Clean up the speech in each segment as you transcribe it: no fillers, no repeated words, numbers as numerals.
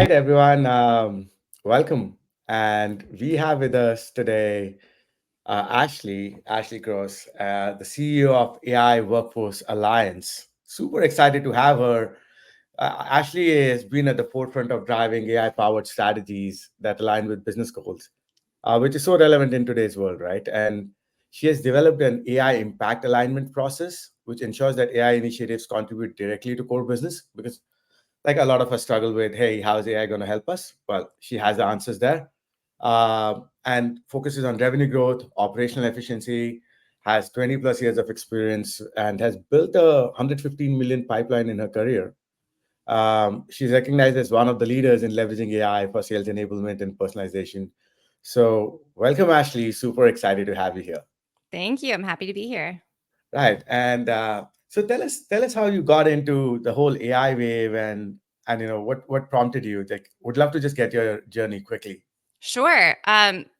right, everyone. Welcome. And we have with us today Ashley Gross, the CEO of AI Workforce Alliance. Super excited to have her. Ashley has been at the forefront of driving AI powered strategies that align with business goals, which is so relevant in today's world, right? And she has developed an AI impact alignment process, which ensures that AI initiatives contribute directly to core business because like a lot of us struggle with, hey, how's AI going to help us? Well, she has the answers there, and focuses on revenue growth, operational efficiency, has 20 plus years of experience, and has built a 115 million pipeline in her career. She's recognized as one of the leaders in leveraging AI for sales enablement and personalization. So, welcome, Ashley. Super excited to have you here. Thank you. I'm happy to be here. Right, and so tell us how you got into the whole AI wave, and what prompted you. Like, would love to just get your journey quickly. Sure.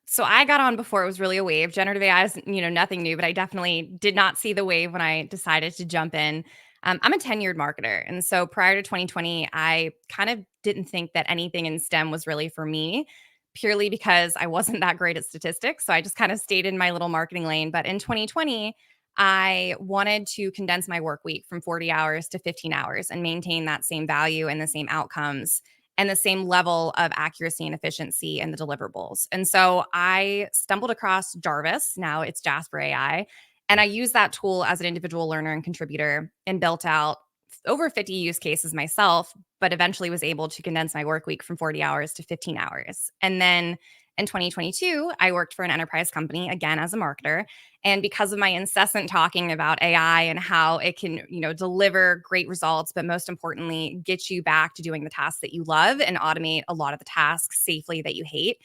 So I got on before it was really a wave. Generative AI is, nothing new, but I definitely did not see the wave when I decided to jump in. I'm a tenured marketer. And so prior to 2020, I kind of didn't think that anything in STEM was really for me, purely because I wasn't that great at statistics. So I just kind of stayed in my little marketing lane. But in 2020, I wanted to condense my work week from 40 hours to 15 hours and maintain that same value and the same outcomes and the same level of accuracy and efficiency in the deliverables. And so I stumbled across Jarvis, now it's Jasper AI, and I used that tool as an individual learner and contributor and built out over 50 use cases myself, but eventually was able to condense my work week from 40 hours to 15 hours. And then in 2022, I worked for an enterprise company again as a marketer. And because of my incessant talking about AI and how it can, deliver great results, but most importantly, get you back to doing the tasks that you love and automate a lot of the tasks safely that you hate.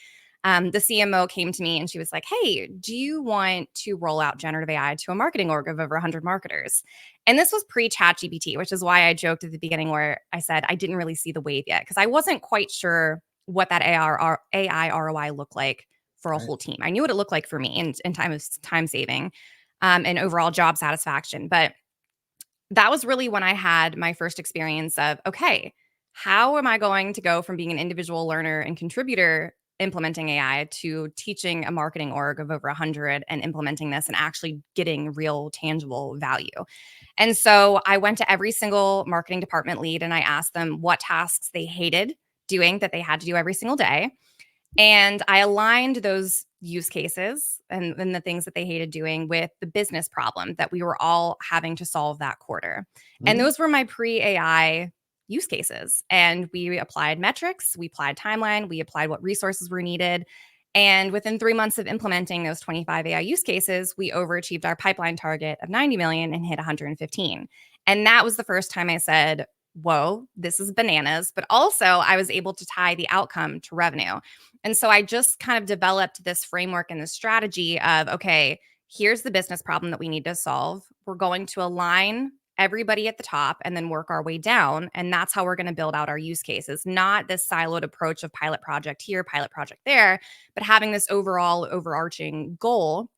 The CMO came to me and she was like, "Hey, do you want to roll out generative AI to a marketing org of over 100 marketers?" And this was pre ChatGPT, which is why I joked at the beginning where I said I didn't really see the wave yet because I wasn't quite sure what that AI ROI looked like for a Right. whole team. I knew what it looked like for me in time saving and overall job satisfaction. But that was really when I had my first experience of, okay, how am I going to go from being an individual learner and contributor implementing AI to teaching a marketing org of over 100 and implementing this and actually getting real tangible value? And so I went to every single marketing department lead and I asked them what tasks they hated doing that they had to do every single day. And I aligned those use cases and the things that they hated doing with the business problem that we were all having to solve that quarter. And Mhm. those were my pre AI use cases. And we applied metrics, we applied timeline, we applied what resources were needed. And within 3 months of implementing those 25 AI use cases, we overachieved our pipeline target of 90 million and hit 115. And that was the first time I said, whoa, this is bananas. But also, I was able to tie the outcome to revenue. And so I just kind of developed this framework and this strategy of, okay, here's the business problem that we need to solve. We're going to align everybody at the top and then work our way down. And that's how we're going to build out our use cases, not this siloed approach of pilot project here, pilot project there, but having this overall overarching goal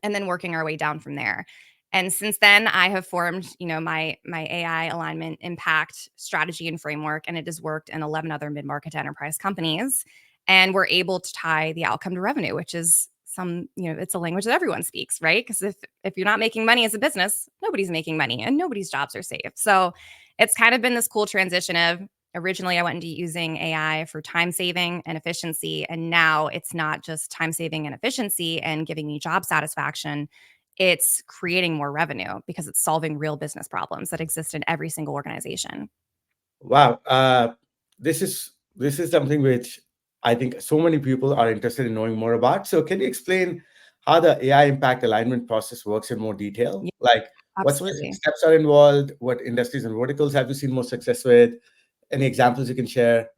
and then working our way down from there. And since then, I have formed, my AI alignment impact strategy and framework, and it has worked in 11 other mid-market enterprise companies. And we're able to tie the outcome to revenue, which is it's a language that everyone speaks, right? Because if you're not making money as a business, nobody's making money and nobody's jobs are safe. So it's kind of been this cool transition of originally I went into using AI for time saving and efficiency. And now it's not just time saving and efficiency and giving me job satisfaction. It's creating more revenue because it's solving real business problems that exist in every single organization. Wow. This is something which I think so many people are interested in knowing more about. So, can you explain how the AI impact alignment process works in more detail? Yeah, Like, what specific absolutely. steps are involved? What industries and verticals have you seen more success with? Any examples you can share?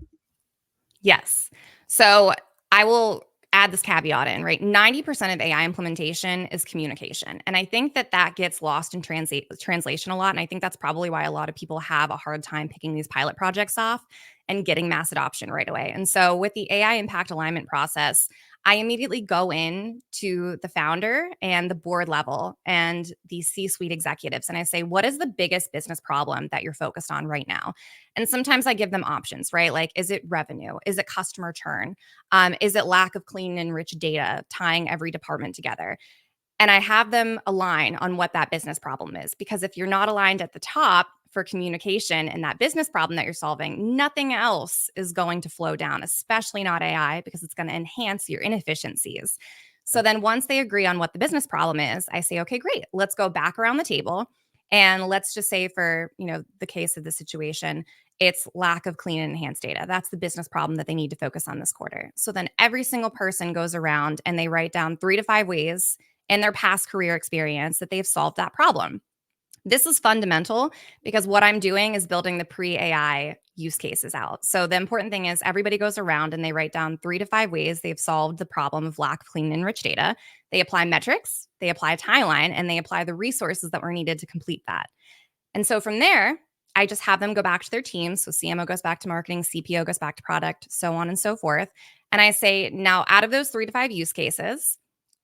Yes. So I will add this caveat in, right? 90% of AI implementation is communication. And I think that gets lost in translation a lot. And I think that's probably why a lot of people have a hard time picking these pilot projects off and getting mass adoption right away. And so with the AI impact alignment process, I immediately go in to the founder and the board level and the C-suite executives, and I say, what is the biggest business problem that you're focused on right now? And sometimes I give them options, right? Like, is it revenue? Is it customer churn? Is it lack of clean and rich data tying every department together? And I have them align on what that business problem is. Because if you're not aligned at the top for communication and that business problem that you're solving, nothing else is going to flow down, especially not AI, because it's going to enhance your inefficiencies. So then once they agree on what the business problem is, I say, okay, great, let's go back around the table. And let's just say for, the case of the situation, it's lack of clean and enhanced data. That's the business problem that they need to focus on this quarter. So then every single person goes around and they write down 3 to 5 ways in their past career experience that they've solved that problem. This is fundamental because what I'm doing is building the pre AI use cases out. So the important thing is everybody goes around and they write down 3 to 5 ways they've solved the problem of lack of clean and rich data. They apply metrics, they apply a timeline, and they apply the resources that were needed to complete that. And so from there, I just have them go back to their teams. So CMO goes back to marketing, CPO goes back to product, so on and so forth. And I say, now out of those 3 to 5 use cases,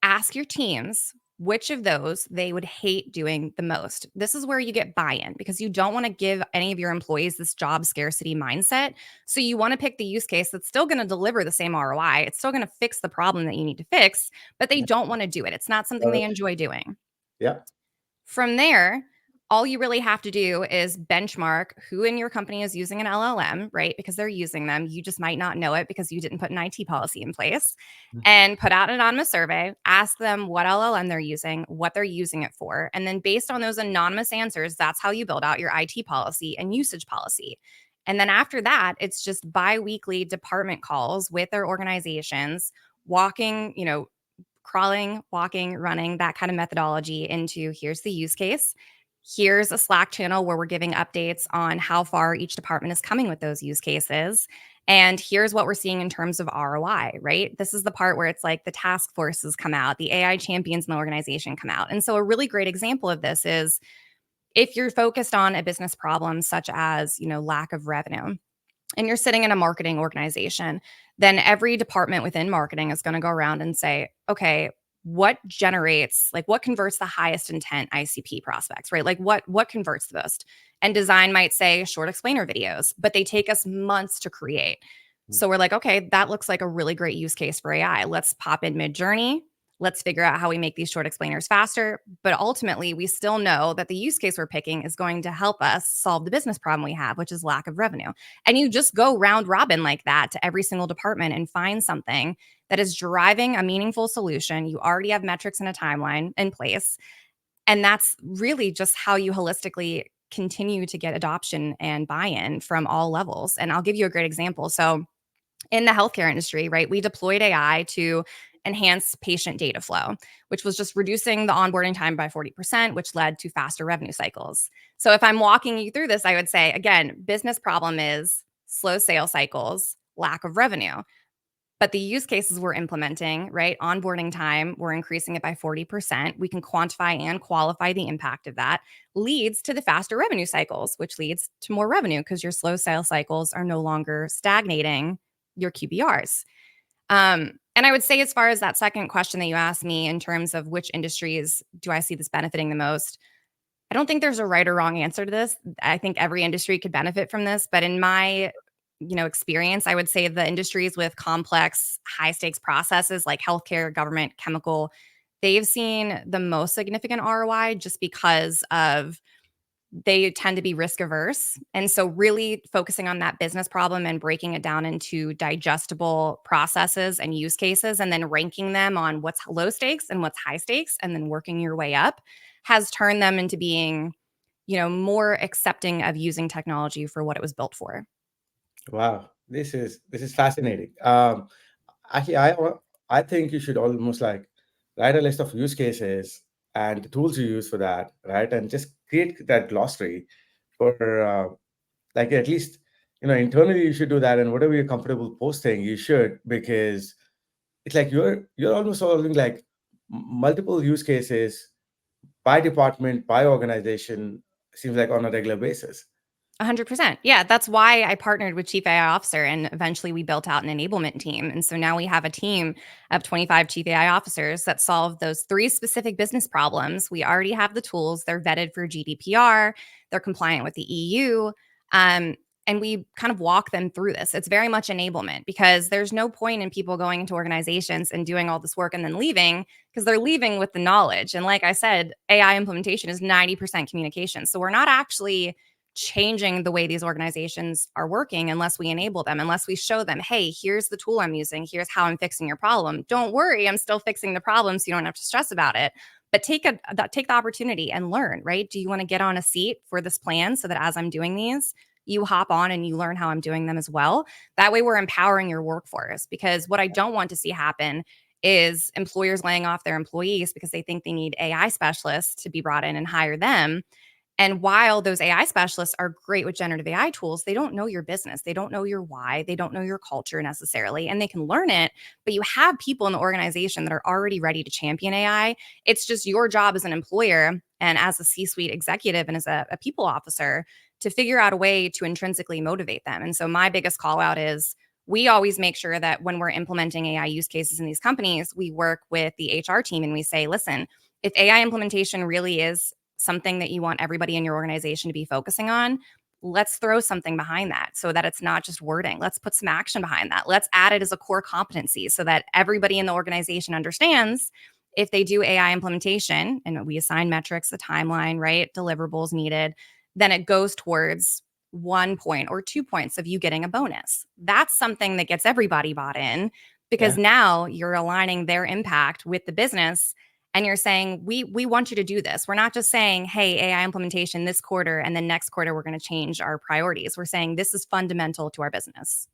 ask your teams which of those they would hate doing the most. This is where you get buy-in because you don't want to give any of your employees this job scarcity mindset. So you want to pick the use case that's still going to deliver the same ROI. It's still going to fix the problem that you need to fix, but they don't want to do it. It's not something they enjoy doing. Yeah. From there, all you really have to do is benchmark who in your company is using an LLM, right? Because they're using them. You just might not know it because you didn't put an IT policy in place, and put out an anonymous survey, ask them what LLM they're using, what they're using it for. And then based on those anonymous answers, that's how you build out your IT policy and usage policy. And then after that, it's just bi-weekly department calls with their organizations, walking, crawling, walking, running, that kind of methodology into here's the use case. Here's a Slack channel where we're giving updates on how far each department is coming with those use cases. And here's what we're seeing in terms of ROI, right? This is the part where it's like the task forces come out, the AI champions in the organization come out. And so a really great example of this is if you're focused on a business problem such as, lack of revenue, and you're sitting in a marketing organization, then every department within marketing is going to go around and say, okay, what converts the highest intent ICP prospects, right? Like what converts the most? And design might say short explainer videos, but they take us months to create. So we're like, okay, that looks like a really great use case for AI. Let's pop in mid-journey. Let's figure out how we make these short explainers faster. But ultimately, we still know that the use case we're picking is going to help us solve the business problem we have, which is lack of revenue. And you just go round robin like that to every single department and find something that is driving a meaningful solution. You already have metrics and a timeline in place. And that's really just how you holistically continue to get adoption and buy-in from all levels. And I'll give you a great example. So in the healthcare industry, right, we deployed AI to enhance patient data flow, which was just reducing the onboarding time by 40%, which led to faster revenue cycles. So if I'm walking you through this, I would say, again, business problem is slow sales cycles, lack of revenue. But the use cases we're implementing, right? Onboarding time, we're increasing it by 40%. We can quantify and qualify the impact of that, leads to the faster revenue cycles, which leads to more revenue because your slow sales cycles are no longer stagnating your QBRs. And I would say, as far as that second question that you asked me in terms of which industries do I see this benefiting the most, I don't think there's a right or wrong answer to this. I think every industry could benefit from this, but in my experience, I would say the industries with complex, high stakes processes like healthcare, government, chemical, they've seen the most significant ROI just because of they tend to be risk averse. And so really focusing on that business problem and breaking it down into digestible processes and use cases and then ranking them on what's low stakes and what's high stakes and then working your way up has turned them into being, more accepting of using technology for what it was built for. Wow, this is fascinating. Actually, I think you should almost like write a list of use cases and the tools you use for that, right? And just create that glossary for like at least internally you should do that, and whatever you're comfortable posting, you should, because it's like you're almost solving like multiple use cases by department, by organization, seems like on a regular basis. 100%. Yeah, that's why I partnered with Chief AI Officer and eventually we built out an enablement team. And so now we have a team of 25 Chief AI Officers that solve those three specific business problems. We already have the tools, they're vetted for GDPR, they're compliant with the EU. Um, and we kind of walk them through this. It's very much enablement because there's no point in people going into organizations and doing all this work and then leaving because they're leaving with the knowledge. And like I said, AI implementation is 90% communication. So we're not actually changing the way these organizations are working unless we enable them, unless we show them, hey, here's the tool I'm using, here's how I'm fixing your problem. Don't worry, I'm still fixing the problem so you don't have to stress about it. But take the opportunity and learn, right? Do you want to get on a seat for this plan so that as I'm doing these, you hop on and you learn how I'm doing them as well? That way we're empowering your workforce, because what I don't want to see happen is employers laying off their employees because they think they need AI specialists to be brought in and hire them. And while those AI specialists are great with generative AI tools, they don't know your business. They don't know your why. They don't know your culture necessarily. And they can learn it, but you have people in the organization that are already ready to champion AI. It's just your job as an employer and as a C suite executive and as a people officer to figure out a way to intrinsically motivate them. And so my biggest call out is we always make sure that when we're implementing AI use cases in these companies, we work with the HR team and we say, listen, if AI implementation really is something that you want everybody in your organization to be focusing on, let's throw something behind that so that it's not just wording. Let's put some action behind that. Let's add it as a core competency so that everybody in the organization understands if they do AI implementation and we assign metrics, a timeline, right? Deliverables needed, then it goes towards 1 point or 2 points of you getting a bonus. That's something that gets everybody bought in because Yeah. now you're aligning their impact with the business and you're saying we want you to do this. We're not just saying, hey, AI implementation this quarter and then next quarter we're going to change our priorities. We're saying this is fundamental to our business.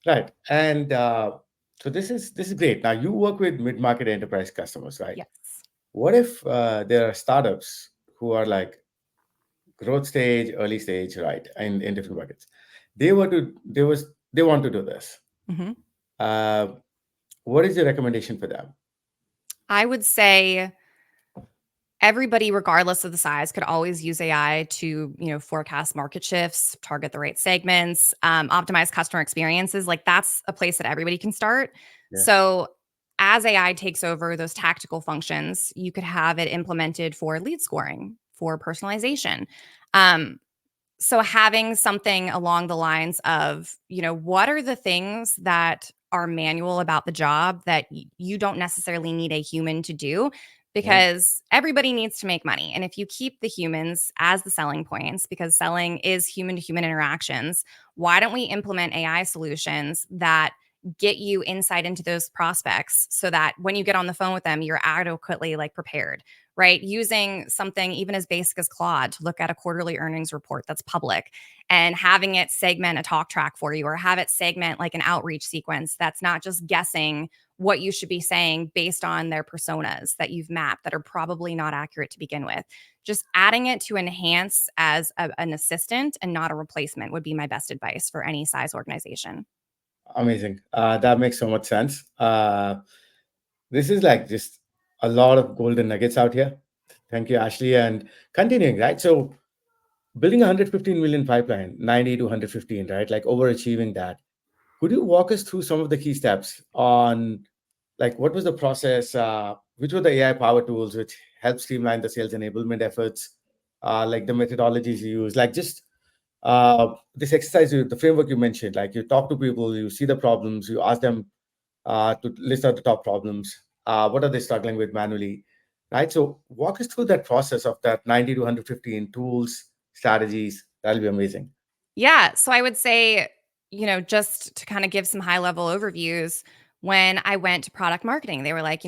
Right. And so this is great. Now you work with mid-market enterprise customers, right? Yes. What if there are startups who are like growth stage, early stage, right, in different buckets? They want to do this. Mhm. Uh, what is your recommendation for them? I would say everybody, regardless of the size, could always use AI to, forecast market shifts, target the right segments, optimize customer experiences. Like that's a place that everybody can start. Yeah. So as AI takes over those tactical functions, you could have it implemented for lead scoring, for personalization. Um, so having something along the lines of, what are the things that are manual about the job that you don't necessarily need a human to do, Yeah. because everybody needs to make money. And if you keep the humans as the selling points, because selling is human to human interactions, why don't we implement AI solutions that get you insight into those prospects so that when you get on the phone with them, you're adequately like prepared, right? Using something even as basic as Claude to look at a quarterly earnings report that's public and having it segment a talk track for you, or have it segment like an outreach sequence that's not just guessing what you should be saying based on their personas that you've mapped that are probably not accurate to begin with. Just adding it to enhance as an assistant and not a replacement would be my best advice for any size organization. Amazing. That makes so much sense. This is like just a lot of golden nuggets out here. Thank you, Ashley. And continuing, right? So building a 115 million pipeline, 90 to 115, right? Like overachieving that. Could you walk us through some of the key steps on like what was the process? Which were the AI power tools which help streamline the sales enablement efforts? Like the methodologies you use, like just this exercise, the framework you mentioned, like you talk to people, you see the problems, you ask them to list out the top problems. What are they struggling with manually, right? So walk us through that process of that 90 to 115 tools, strategies. That'll be amazing. Yeah. So I would say, just to kind of give some high level overviews, when I went to product marketing, they were like,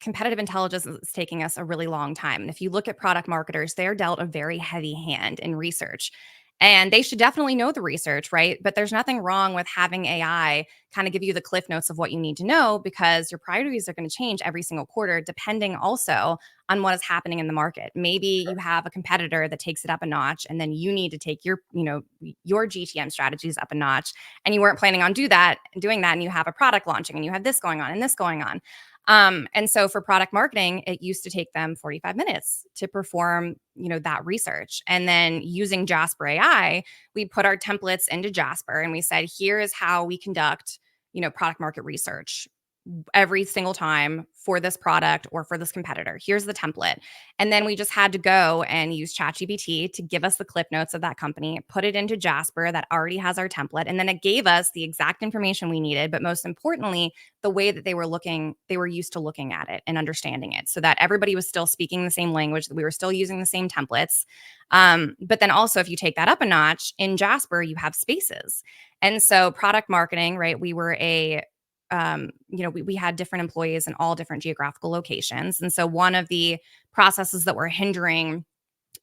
competitive intelligence is taking us a really long time. And if you look at product marketers, they're dealt a very heavy hand in research. And they should definitely know the research, right? But there's nothing wrong with having AI kind of give you the cliff notes of what you need to know, because your priorities are going to change every single quarter, depending also on what is happening in the market. Maybe you have a competitor that takes it up a notch, and then you need to take your GTM strategies up a notch, and you weren't planning on doing that, and you have a product launching, and you have this going on and this going on. And so for product marketing, it used to take them 45 minutes to perform, that research. And then using Jasper AI, we put our templates into Jasper and we said, here is how we conduct, product market research every single time for this product or for this competitor. Here's the template. And then we just had to go and use ChatGPT to give us the clip notes of that company, put it into Jasper that already has our template. And then it gave us the exact information we needed. But most importantly, the way that they were used to looking at it and understanding it so that everybody was still speaking the same language, that we were still using the same templates. But then also, if you take that up a notch, in Jasper, you have spaces. And so product marketing, right? We were we had different employees in all different geographical locations. And so one of the processes that were hindering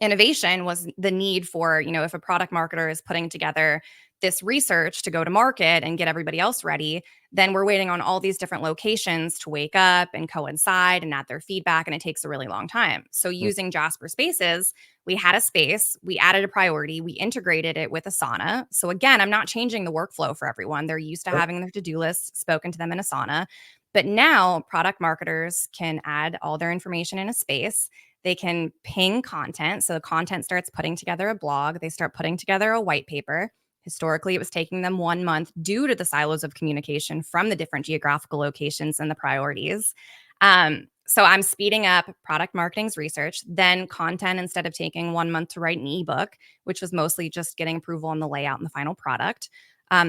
innovation was the need for, if a product marketer is putting together this research to go to market and get everybody else ready, then we're waiting on all these different locations to wake up and coincide and add their feedback. And it takes a really long time. So using Jasper Spaces, we had a space, we added a priority, we integrated it with Asana. So again, I'm not changing the workflow for everyone. They're used to having their to-do list spoken to them in Asana. But now product marketers can add all their information in a space. They can ping content. So the content starts putting together a blog. They start putting together a white paper. Historically, it was taking them 1 month due to the silos of communication from the different geographical locations and the priorities. So I'm speeding up product marketing's research, then content instead of taking 1 month to write an ebook, which was mostly just getting approval on the layout and the final product.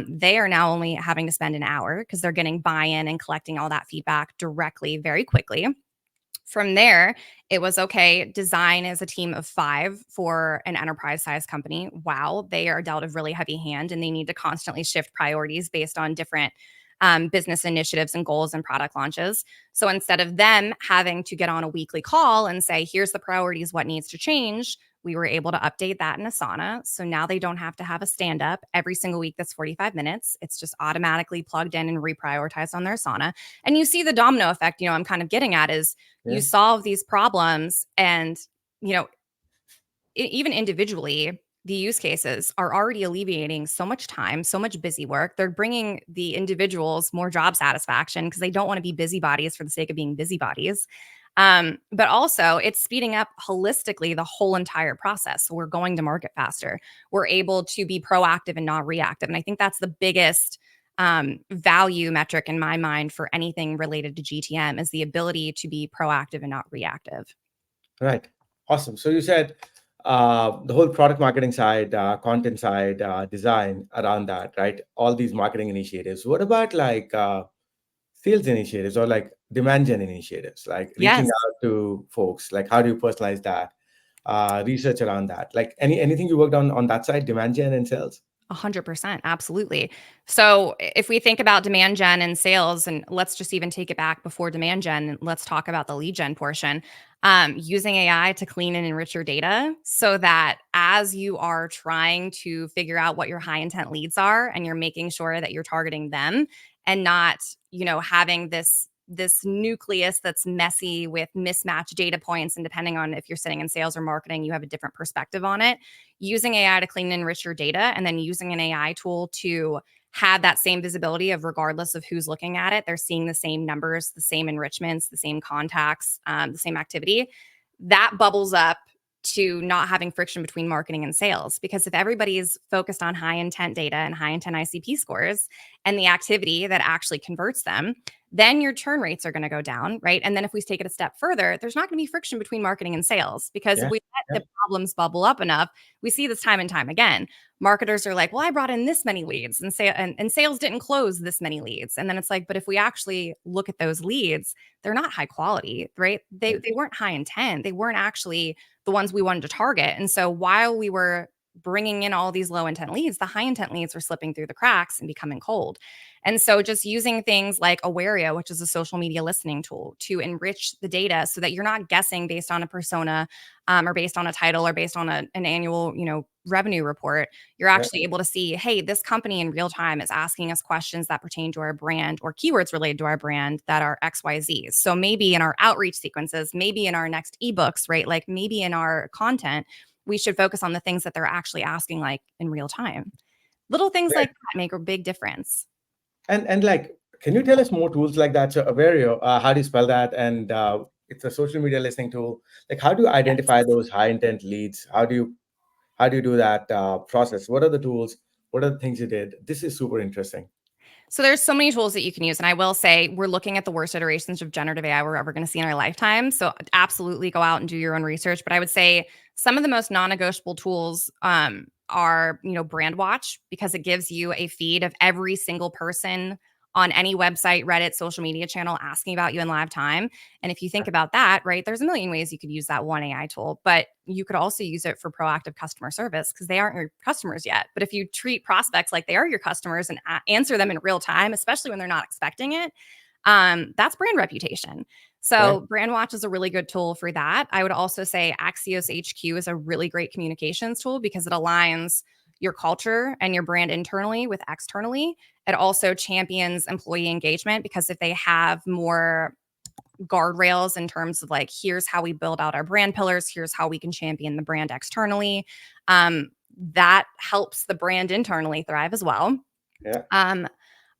They are now only having to spend an hour because they're getting buy-in and collecting all that feedback directly very quickly. From there, it was okay. Design is a team of 5 for an enterprise size company. Wow, they are dealt a really heavy hand and they need to constantly shift priorities based on different business initiatives and goals and product launches. So instead of them having to get on a weekly call and say, here's the priorities, what needs to change, we were able to update that in Asana. So now they don't have to have a stand up every single week that's 45 minutes. It's just automatically plugged in and reprioritized on their Asana. And you see the domino effect, I'm kind of getting at is you solve these problems and, you know, even individually, the use cases are already alleviating so much time, so much busy work. They're bringing the individuals more job satisfaction because they don't want to be busybodies for the sake of being busybodies. But also, it's speeding up holistically the whole entire process. So we're going to market faster. We're able to be proactive and not reactive. And I think that's the biggest value metric in my mind for anything related to GTM is the ability to be proactive and not reactive. Right. Awesome. So you said the whole product marketing side, content side, design around that, right? All these marketing initiatives. What about like sales initiatives or like demand gen initiatives, like reaching Yes. out to folks? Like how do you personalize that? Research around that. Like anything you worked on that side, demand gen and sales? 100%. Absolutely. So if we think about demand gen and sales, and let's just even take it back before demand gen, let's talk about the lead gen portion. Using AI to clean and enrich your data so that as you are trying to figure out what your high intent leads are and you're making sure that you're targeting them and not, having this nucleus that's messy with mismatched data points. And depending on if you're sitting in sales or marketing, you have a different perspective on it. Using AI to clean and enrich your data and then using an AI tool to have that same visibility of regardless of who's looking at it, they're seeing the same numbers, the same enrichments, the same contacts, the same activity. That bubbles up to not having friction between marketing and sales. Because if everybody's focused on high intent data and high intent ICP scores and the activity that actually converts them, then your churn rates are going to go down, right? And then if we take it a step further, there's not going to be friction between marketing and sales because if Yeah. we let the problems bubble up enough, we see this time and time again. Marketers are like, well, I brought in this many leads and sales didn't close this many leads. And then it's like, but if we actually look at those leads, they're not high quality, right? They weren't high intent. They weren't actually the ones we wanted to target. And so while we were bringing in all these low intent leads, the high intent leads were slipping through the cracks and becoming cold. And so just using things like Awaria, which is a social media listening tool to enrich the data so that you're not guessing based on a persona or based on a title or based on an annual, revenue report. You're actually able to see, hey, this company in real time is asking us questions that pertain to our brand or keywords related to our brand that are XYZ. So maybe in our outreach sequences, maybe in our next ebooks, right? Like maybe in our content, we should focus on the things that they're actually asking like in real time. Little things Right. like that make a big difference. And like Can you tell us more tools like that? So Averio, how do you spell that? And it's a social media listening tool. Like, how do you identify Yes. those high intent leads? How do you do that process? What are the tools? What are the things you did? This is super interesting. So there's so many tools that you can use. And I will say we're looking at the worst iterations of generative AI we're ever going to see in our lifetime. So absolutely go out and do your own research. But I would say some of the most non-negotiable tools are, Brand Watch, because it gives you a feed of every single person on any website, Reddit, social media channel asking about you in live time. And if you think about that, right, there's a million ways you could use that one AI tool, but you could also use it for proactive customer service because they aren't your customers yet. But if you treat prospects like they are your customers and answer them in real time, especially when they're not expecting it, that's brand reputation. Right? So Brandwatch is a really good tool for that. I would also say Axios HQ is a really great communications tool because it aligns your culture and your brand internally with externally. It also champions employee engagement because if they have more guardrails in terms of like, here's how we build out our brand pillars, here's how we can champion the brand externally, that helps the brand internally thrive as well. Yeah. Um,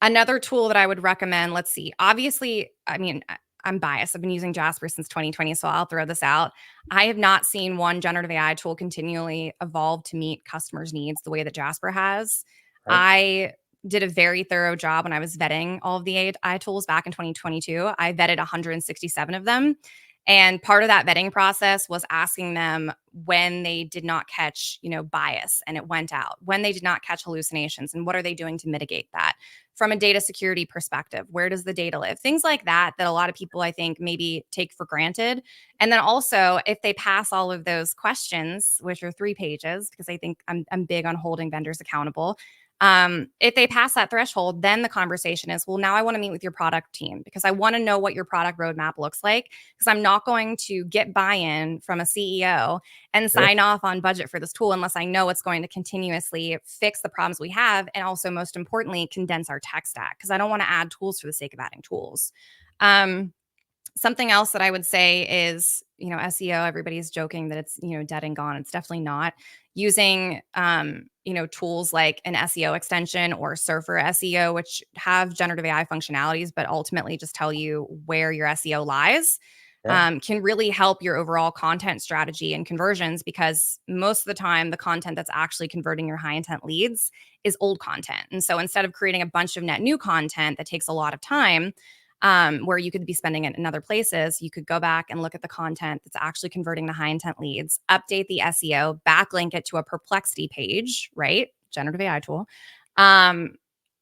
Another tool that I would recommend, let's see. Obviously, I mean, I'm biased. I've been using Jasper since 2020, so I'll throw this out. I have not seen one generative AI tool continually evolve to meet customers' needs the way that Jasper has. Right. I did a very thorough job when I was vetting all of the AI tools back in 2022. I vetted 167 of them. And part of that vetting process was asking them when they did not catch, bias and it went out, when they did not catch hallucinations and what are they doing to mitigate that from a data security perspective, where does the data live, things like that, that a lot of people I think maybe take for granted. And then also if they pass all of those questions, which are 3 pages, because I think I'm big on holding vendors accountable, if they pass that threshold, then the conversation is, well, now I want to meet with your product team because I want to know what your product roadmap looks like. Because I'm not going to get buy-in from a CEO and Yeah. sign off on budget for this tool unless I know it's going to continuously fix the problems we have. And also, most importantly, condense our tech stack because I don't want to add tools for the sake of adding tools. Um, Something else that I would say is, SEO, everybody's joking that it's, dead and gone. It's definitely not. Using, tools like an SEO extension or Surfer SEO, which have generative AI functionalities, but ultimately just tell you where your SEO lies, Yeah. can really help your overall content strategy and conversions because most of the time, the content that's actually converting your high intent leads is old content. And so instead of creating a bunch of net new content that takes a lot of time, where you could be spending it in other places, you could go back and look at the content that's actually converting the high intent leads, update the SEO, backlink it to a Perplexity page, right? Generative AI tool. Um,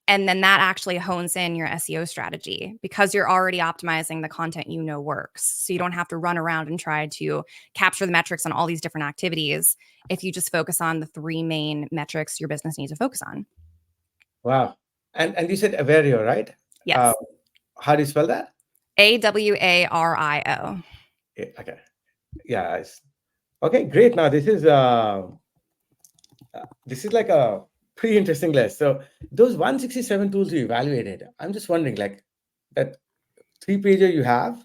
and then that actually hones in your SEO strategy because you're already optimizing the content works. So you don't have to run around and try to capture the metrics on all these different activities if you just focus on the 3 main metrics your business needs to focus on. Wow. And you said Averio, right? Uh, Yes. how do you spell that? AWARIO. Yeah, okay. Yeah. Okay. Great. Now this is like a pretty interesting list. So those 167 tools you evaluated, I'm just wondering, like that 3 pager you have,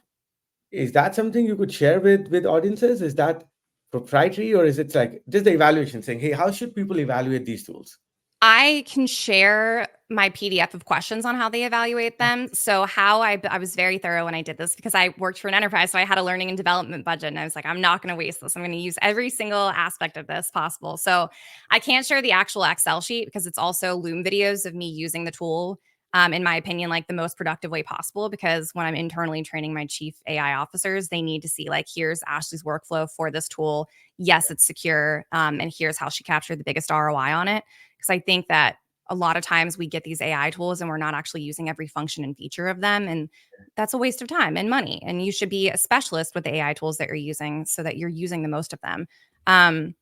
is that something you could share with audiences? Is that proprietary, or is it like just the evaluation saying, hey, how should people evaluate these tools? I can share my PDF of questions on how they evaluate them. So how I was very thorough when I did this because I worked for an enterprise, so I had a learning and development budget, and I was like, I'm not going to waste this. I'm going to use every single aspect of this possible. So I can't share the actual Excel sheet because it's also Loom videos of me using the tool. In my opinion, like the most productive way possible, because when I'm internally training my chief AI officers, they need to see like, here's Ashley's workflow for this tool. Yes, it's secure. And here's how she captured the biggest ROI on it. Because I think that a lot of times we get these AI tools and we're not actually using every function and feature of them. And that's a waste of time and money. And you should be a specialist with the AI tools that you're using so that you're using the most of them. Um,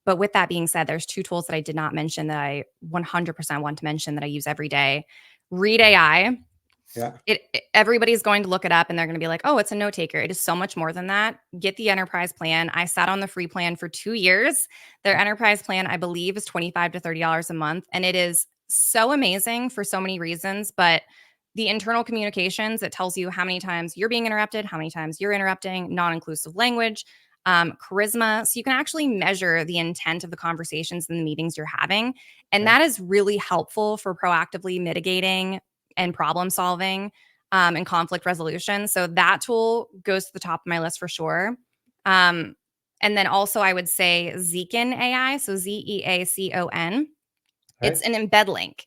but with that being said, there's 2 tools that I did not mention that I 100% want to mention that I use every day. Read AI. Yeah. Everybody's going to look it up and they're going to be like, oh, it's a note taker. It is so much more than that. Get the enterprise plan. I sat on the free plan for 2 years. Their enterprise plan, I believe, is $25 to $30 a month. And it is so amazing for so many reasons. But the internal communications, it tells you how many times you're being interrupted, how many times you're interrupting, non-inclusive language, charisma. So you can actually measure the intent of the conversations and the meetings you're having. And Right. that is really helpful for proactively mitigating and problem solving and conflict resolution. So that tool goes to the top of my list for sure. Um, and then also I would say Zeacon AI, so Zeacon. It's Right. an embed link.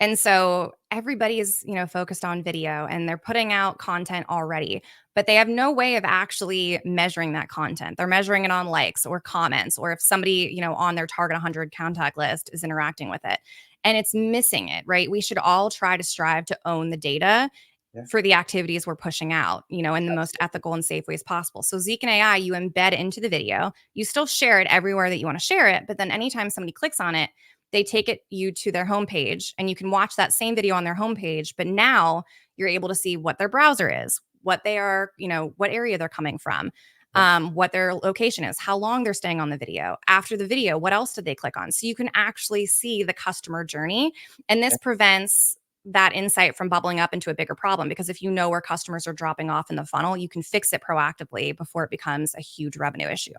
And so everybody is, focused on video and they're putting out content already, but they have no way of actually measuring that content. They're measuring it on likes or comments, or if somebody, on their target 100 contact list is interacting with it. And it's missing it, right? We should all try to strive to own the data Yeah. for the activities we're pushing out, in the most ethical and safe ways possible. So Zeek and AI, you embed into the video, you still share it everywhere that you want to share it, but then anytime somebody clicks on it, they take you to their homepage and you can watch that same video on their homepage, but now you're able to see what their browser is, what they are, what area they're coming from, Yeah. what their location is, how long they're staying on the video. After the video, what else did they click on? So you can actually see the customer journey. And this Yeah. prevents that insight from bubbling up into a bigger problem, because if you know where customers are dropping off in the funnel, you can fix it proactively before it becomes a huge revenue issue.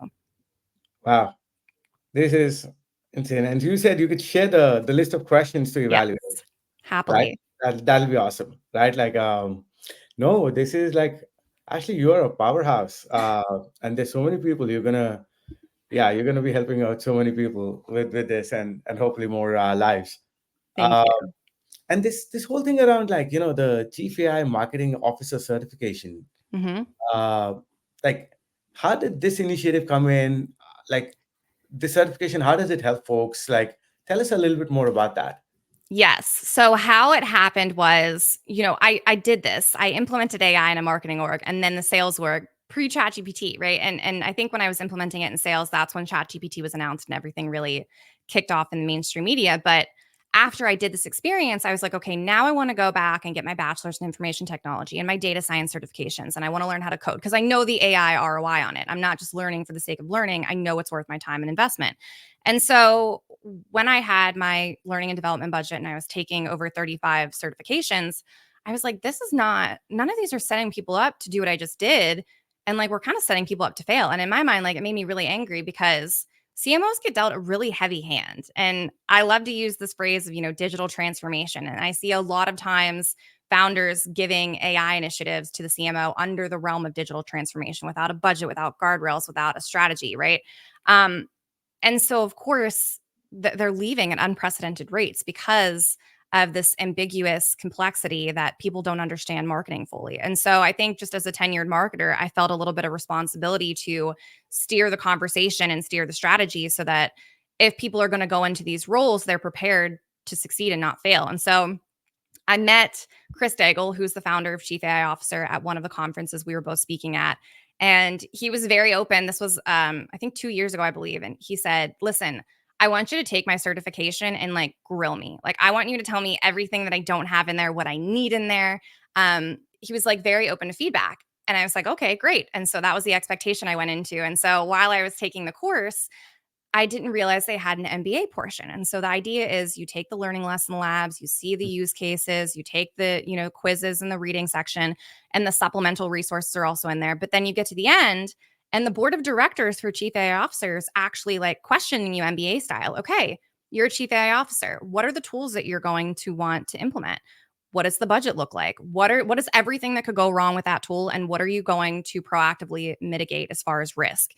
Wow. This is insane. And you said you could share the list of questions to Yes, evaluate, right? happily. That'll be awesome, right? Like, no, this is like actually you're a powerhouse, and there's so many people yeah, you're gonna be helping out so many people with this, and hopefully more lives. Thank Uh, you. and this whole thing around like the Chief AI Marketing Officer certification, Mhm. uh, like how did this initiative come in? Like this certification, how does it help folks? Like, tell us a little bit more about that. Yes. So how it happened was, I did this. I implemented AI in a marketing org, and then the sales org pre ChatGPT, right? And I think when I was implementing it in sales, that's when ChatGPT was announced and everything really kicked off in the mainstream media. But after I did this experience, I was like, okay, now I want to go back and get my bachelor's in information technology and my data science certifications. And I want to learn how to code because I know the AI ROI on it. I'm not just learning for the sake of learning. I know it's worth my time and investment. And so when I had my learning and development budget and I was taking over 35 certifications, I was like, this is not, none of these are setting people up to do what I just did. And like, we're kind of setting people up to fail. And in my mind, like, it made me really angry because CMOs get dealt a really heavy hand. And I love to use this phrase of, digital transformation. And I see a lot of times founders giving AI initiatives to the CMO under the realm of digital transformation without a budget, without guardrails, without a strategy, right? Um, and so, of course, they're leaving at unprecedented rates because of this ambiguous complexity that people don't understand marketing fully. And so I think just as a tenured marketer, I felt a little bit of responsibility to steer the conversation and steer the strategy so that if people are going to go into these roles, they're prepared to succeed and not fail. And so I met Chris Daigle, who's the founder of Chief AI Officer, at one of the conferences we were both speaking at. And he was very open. This was, I think, 2 years ago, I believe. And he said, listen, I want you to take my certification and like grill me. Like, I want you to tell me everything that I don't have in there, what I need in there. He was like very open to feedback. And I was like, okay, great. And so that was the expectation I went into. And so while I was taking the course, I didn't realize they had an MBA portion. And so the idea is you take the learning lesson labs, you see the use cases, you take the, quizzes in the reading section, and the supplemental resources are also in there. But then you get to the end and the board of directors for chief AI officers actually like questioning you MBA style. Okay, you're a chief AI officer. What are the tools that you're going to want to implement? What does the budget look like? What is everything that could go wrong with that tool? And what are you going to proactively mitigate as far as risk?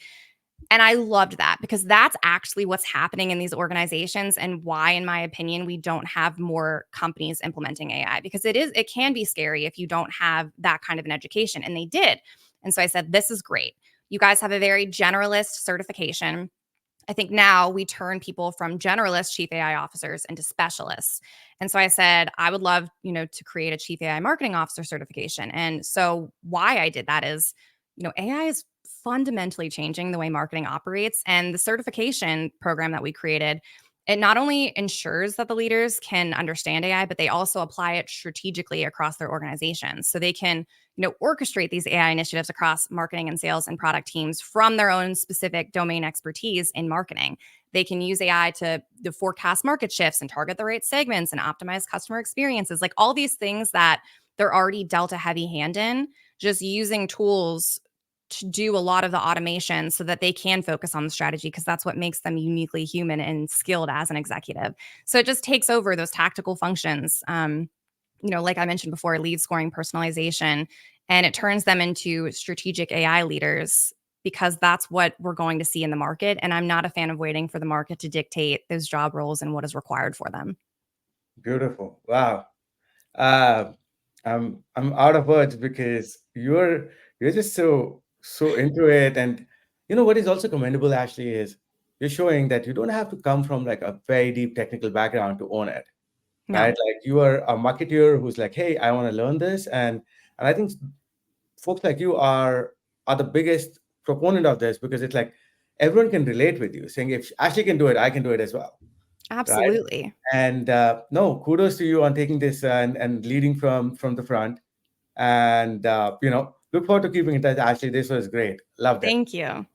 And I loved that because that's actually what's happening in these organizations and why, in my opinion, we don't have more companies implementing AI because it can be scary if you don't have that kind of an education. And they did. And so I said, this is great. You guys have a very generalist certification. I think now we turn people from generalist chief AI officers into specialists. And so I said, I would love, to create a chief AI marketing officer certification. And so why I did that is, AI is fundamentally changing the way marketing operates. And the certification program that we created, it not only ensures that the leaders can understand AI, but they also apply it strategically across their organizations. So they can, orchestrate these AI initiatives across marketing and sales and product teams from their own specific domain expertise in marketing. They can use AI to forecast market shifts and target the right segments and optimize customer experiences, like all these things that they're already dealt a heavy hand in, just using tools to do a lot of the automation so that they can focus on the strategy because that's what makes them uniquely human and skilled as an executive. So it just takes over those tactical functions. like I mentioned before, lead scoring personalization, and it turns them into strategic AI leaders because that's what we're going to see in the market. And I'm not a fan of waiting for the market to dictate those job roles and what is required for them. Beautiful. Wow. Uh, I'm out of words because you're just so into it. And you know what is also commendable, Ashley, is you're showing that you don't have to come from like a very deep technical background to own it, right? No, Like you are a marketeer who's like, hey, I want to learn this, and I think folks like you are the biggest proponent of this because it's like everyone can relate with you, saying if Ashley can do it, I can do it as well, right? absolutely. And no, kudos to you on taking this and leading from the front. And look forward to keeping in touch. Ashley, this was great. Loved it. Thank you.